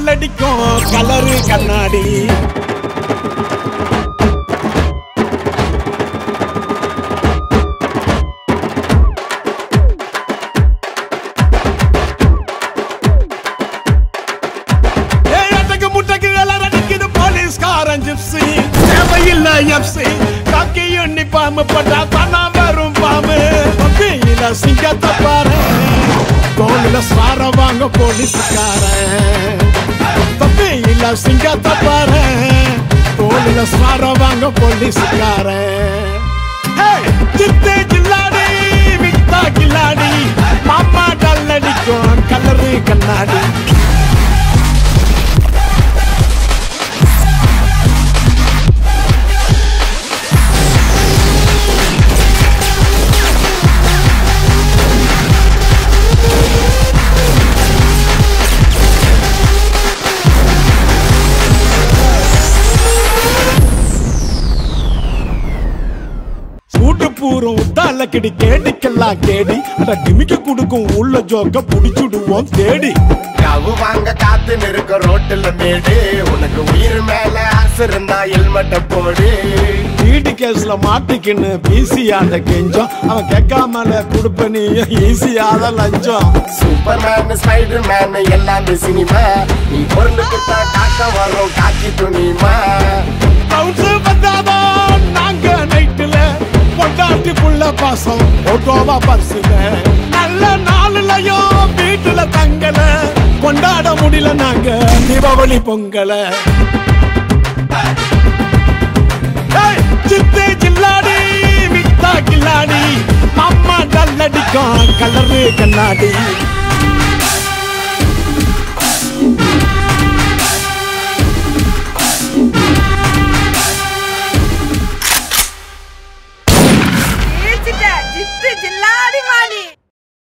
டல்லடிக்கும் colour கண்ணாடி தேவையில்லை FC காக்கி uniform போட்டா தானா வரும் பாம்பு தம்பியில சிங்கத்தை பாரு தோளில சார வாங்க போலீஸ்காரன் தம்பியில சிங்கத்தை பாரு தோளில சார வாங்க போலீஸ்காரன் சித்தே கில்லாடி வித்தா கில்லாடி மாமா டல்லடிக்கும் கலரு கண்ணாடி பூரம் உத்தால கிடி கேடிக்கெல்லாம் கேடி அட டிமிக்க குடுக்கும் உள்ள ஜோக்க புடிச்சுடுவோம் தேடி காவு வாங்க காத்து நிற்க ரோட்டுல மேடு உனக்கு உயிர் மேல ஆசை இருந்தா ஹெல்மெட்ட போடு வீடு கேஸ்ல மாட்டிக்கின்னு பிசியாண்ட கெஞ்சம் அவன் கேட்காமல குடுப்ப நீ ஈஸியாத லஞ்சம் சூப்பர்மேன் ஸ்பைடர் மேன் எல்லாமே சினிமா நீ பொருளுக்கு தான் காக்க வரும் காக்கி துணிமா வந்தாதான் நாங்க நைட்டுல பொண்டாட்டி புள்ள பாசம் ஓட்டோவா பரிசுல நல்ல நாளுலயும் வீட்டுல தங்கல கொண்டாட முடியல நாங்க தீபாவளி பொங்கல சித்தே கில்லாடி வித்தா கில்லாடி மாமா டல்லடிக்கும் கலரு கண்ணாடி